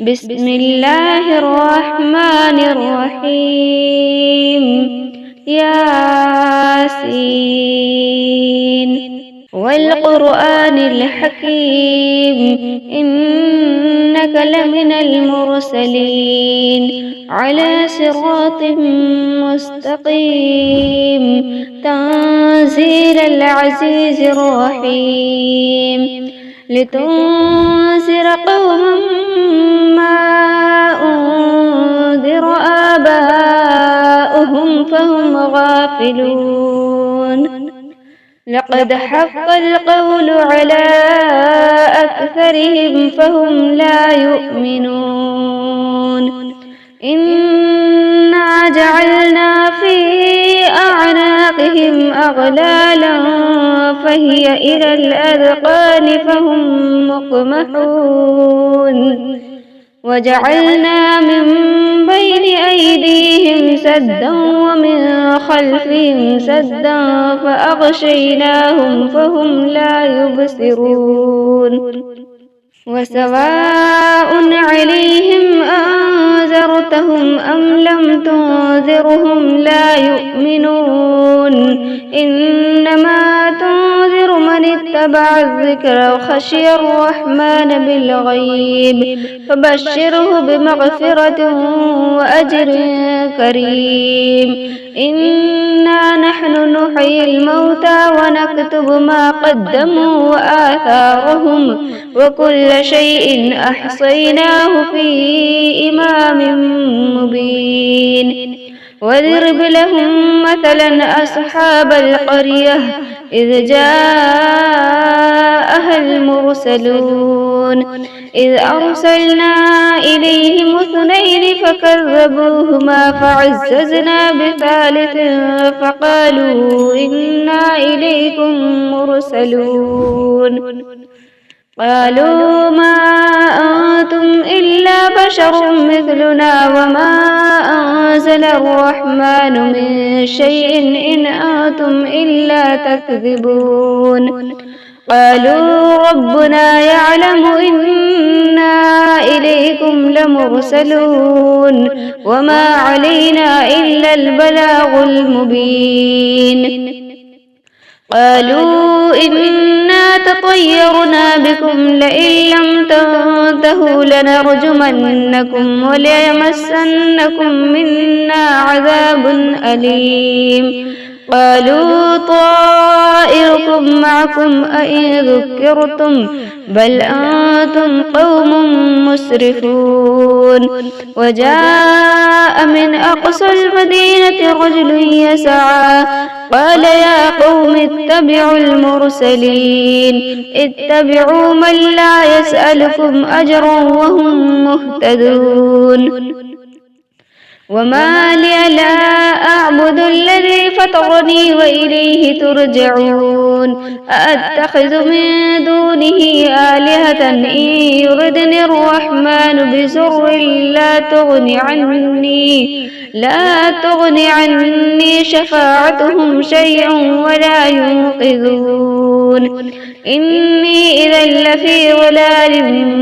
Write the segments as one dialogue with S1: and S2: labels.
S1: بسم الله الرحمن الرحيم. ياسين والقرآن الحكيم، إنك لمن المرسلين على صراط مستقيم، تنزيل العزيز الرحيم، لتنذر قوما ما أنذر آباؤهم فهم غافلون. لقد حق القول على أكثرهم فهم لا يؤمنون. إنا جعلنا في أعناقهم أغلالا فهي إلى الأذقان فهم مقمحون. وجعلنا من بين أيديهم سدا ومن خلفهم سدا فأغشيناهم فهم لا يبصرون. وسواء عليهم أنذرتهم أم لم تنذرهم لا يؤمنون. إنما تنذر من اتبع الذكر وخشي الرحمن بالغيب، فبشره بمغفرة وأجر كريم. إنا نحن نحيي الموتى ونكتب ما قدموا وآثارهم، وكل شيء أحصيناه في إمام مبين. واضرب لهم مثلا أصحاب القرية إذ جاءها المرسلون، إذ أرسلنا إليهم اثنين فكذبوهما فعززنا بثالث فقالوا إنا إليكم مرسلون. قالوا ما أنتم إلا بشر مثلنا وما أنزل الرحمن من شيء إن أنتم إلا تكذبون. قالوا ربنا يعلم إنا إليكم لمرسلون وما علينا إلا البلاغ المبين. قالوا إنا تطيرنا بكم لئن لم تنتهوا لنرجمنكم وليمسنكم منا عذاب أليم. قالوا طائركم معكم أئن ذكرتم بل أنتم قوم مسرفون. وجاء من أقصى المدينة رجل يسعى قال يا قوم اتبعوا المرسلين، اتبعوا من لا يسألكم أجرا وهم مهتدون. وما لي لا أعبد الذي فطرني وإليه ترجعون. أأتخذ من دونه آلهة إن يردني الرحمن بضر لا تغن عني شفاعتهم شيئا ولا ينقذون. إني إذا لفي ضلال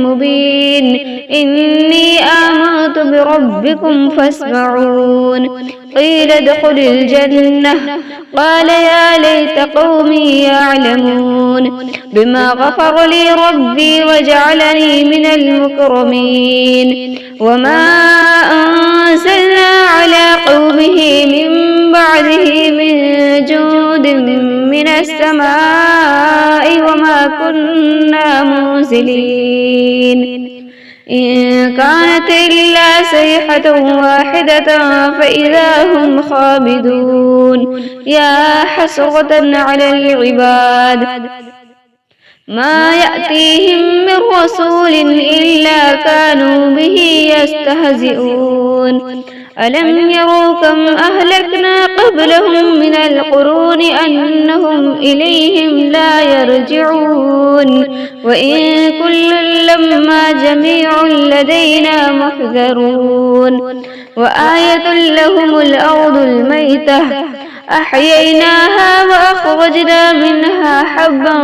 S1: مبين. إني آمنت بربكم فاسمعون. قيل ادخل الجنة قال يا ليت قومي يعلمون بما غفر لي ربي وجعلني من المكرمين. وما أنزلنا على قومه من بعده من جود من السماء وما كنا منزلين. إن كانت إلا صيحة واحدة فإذا هم خامدون. يا حسرة على العباد ما يأتيهم من رسول إلا كانوا به يستهزئون. ألم يروا كم أهلكنا قبلهم من القرون أنهم إليهم لا يرجعون. وإن كل لما جميع لدينا محذرون. وآية لهم الأرض الميتة أحييناها وأخرجنا منها حبا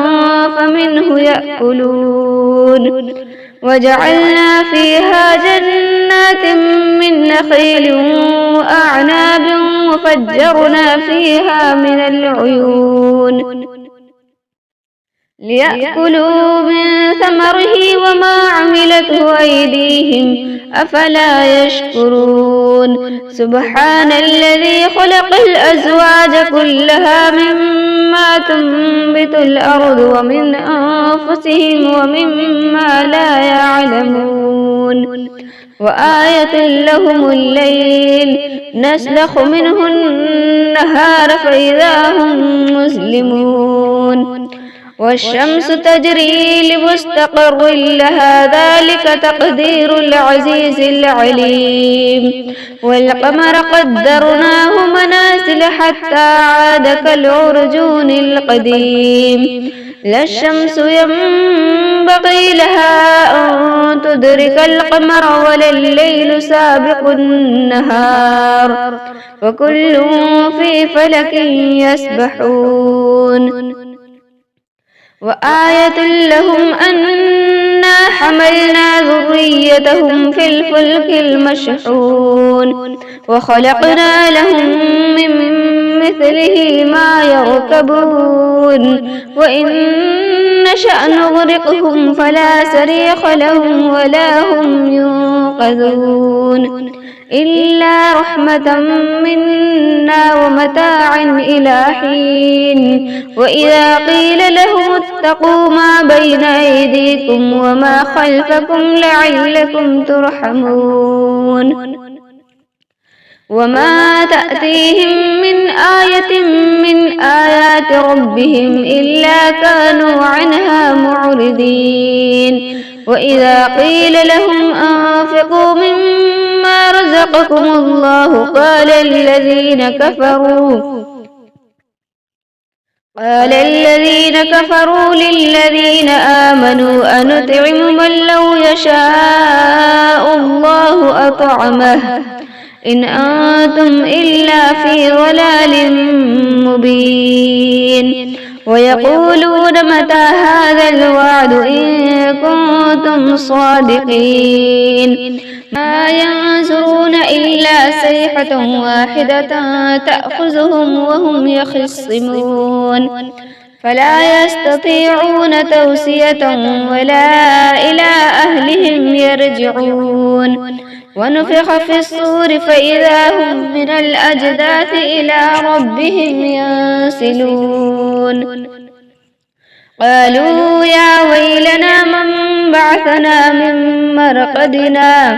S1: فمنه يأكلون وجعلنا فيها جنات من نخيل وأعناب وفجرنا فيها من العيون ليأكلوا من ثمره وما عملته أيديهم أفلا يشكرون سبحان الذي خلق الأزواج كلها مما تنبت الأرض ومن أنفسهم ومما لا يعلمون وآية لهم الليل نسلخ منه النهار فإذا هم مسلمون والشمس تجري لمستقر لها ذلك تقدير العزيز العليم والقمر قدرناه منازل حتى عاد كالعرجون القديم لا الشمس ينبغي لها أن تدرك القمر ولا الليل سابق النهار وكل في فلك يسبحون وآية لهم أنا حملنا ذريتهم في الفلك المشحون وخلقنا لهم من مثله ما يركبون وإن نشأ نغرقهم فلا صريخ لهم ولا هم ينقذون إلا رحمة منا ومتاعا إلى حين وإذا قيل لهم اتقوا ما بين أيديكم وما خلفكم لعلكم ترحمون وما تأتيهم من آية من آيات ربهم إلا كانوا عنها معرضين وإذا قيل لهم أنفقوا مما رزقكم الله قال الذين كفروا للذين آمنوا أنطعم من لو يشاء الله أطعمه إن أنتم إلا في ضلال مبين ويقولون متى هذا الوعد إن كنتم صادقين ما ينظرون إلا صيحة واحدة تأخذهم وهم يخصمون فلا يستطيعون توصية ولا إلى أهلهم يرجعون ونفخ في الصور فإذا هم من الأجداث إلى ربهم ينسلون قالوا يا ويلنا من بعثنا من مرقدنا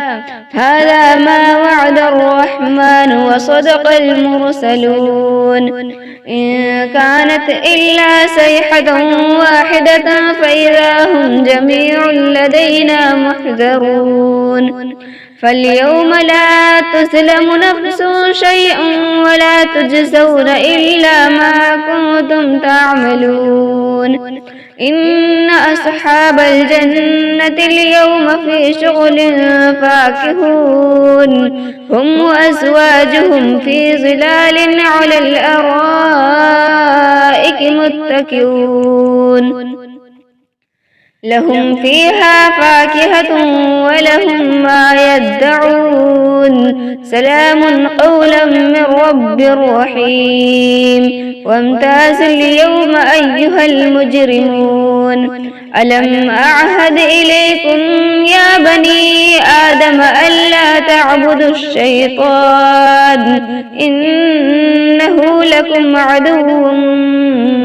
S1: هذا ما وعد الرحمن وصدق المرسلون إن كانت إلا صيحة واحدة فإذا هم جميع لدينا محذرون فاليوم لا تظلم نفس شيئا ولا تجزون إلا ما كنتم تعملون إن أصحاب الجنة اليوم في شغل فاكهون هم وأزواجهم في ظلال على الأرائك متكئون لهم فيها فاكهة ولهم ما يدعون سلام قولا من رب رحيم وامتاز اليوم أيها المجرمون ألم أعهد إليكم يا بني آدم ألا تعبدوا الشيطان إنه لكم عدو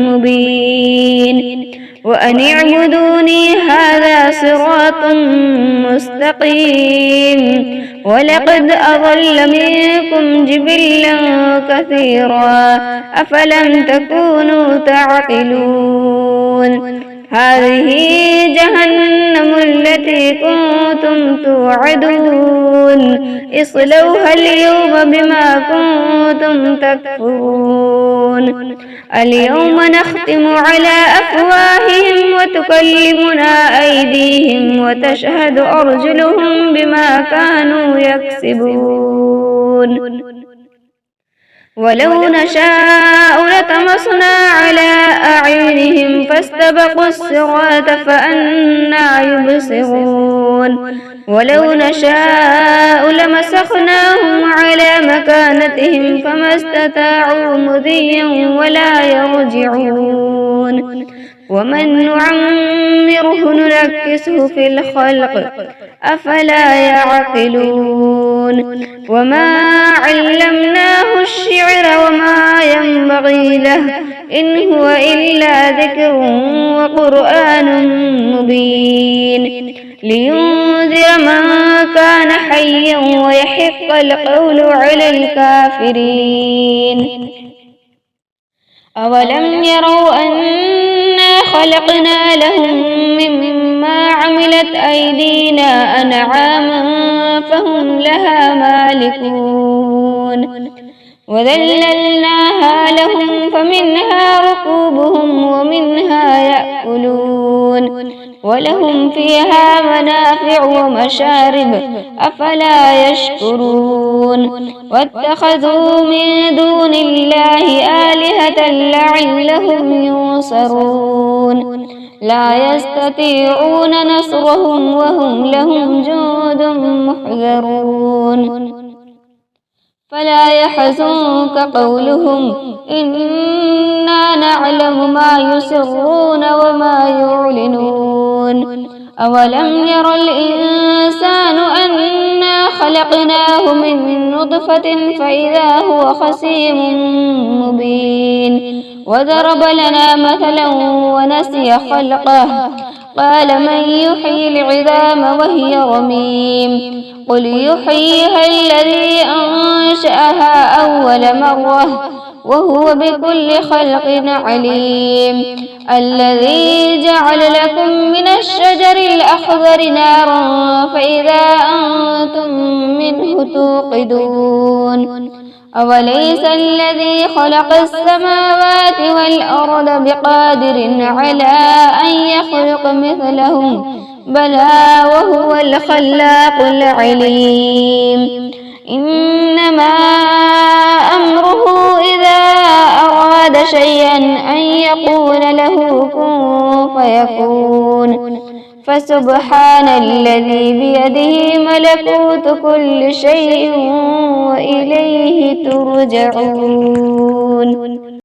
S1: مبين وأن اعبدوني هذا صراط مستقيم ولقد أضل منكم جبلا كثيرا أفلم تكونوا تعقلون هذه جهنم التي كنتم توعدون اصلوها اليوم بما كنتم تكفرون اليوم نختم على أفواههم وتكلمنا أيديهم وتشهد أرجلهم بما كانوا يكسبون ولو نشاء لطمسنا على أعينهم فاستبقوا الصراط فأنى يبصرون ولو نشاء لمسخناهم على مكانتهم فما استطاعوا مضيا ولا يرجعون ومن نعمره نركسه في الخلق أفلا يعقلون وما علمناه الشعر وما ينبغي له إن هو إلا ذكر وقرآن مبين لينذر من كان حيا ويحق القول على الكافرين أولم يروا أنا خلقنا لهم مما عملت أيدينا أنعاما فهم لها مالكون وذللناها لهم فمنها ركوبهم ومنها يأكلون ولهم فيها منافع ومشارب أفلا يشكرون واتخذوا من دون الله آلهة لعلهم ينصرون لا يستطيعون نصرهم وهم لهم جند محضرون فلا يحزنك قولهم إنا نعلم ما يسرون وما يعلنون أولم ير الإنسان أنا خلقناه من نطفة فإذا هو خصيم مبين وضرب لنا مثلا ونسي خلقه قال من يحيي العظام وهي رميم قل يحييها الذي أنشأها أول مرة وهو بكل خلق عليم الذي جعل لكم من الشجر الأخضر نارا فإذا أنتم منه توقدون أوليس الذي خلق السماوات والأرض بقادر على أن يخلق مثلهم بلى وهو الخلاق العليم إنما أمره إذا أراد شيئا أن يقول له كن فيكون فسبحان الذي بيده ملكوت كل شيء وإليه ترجعون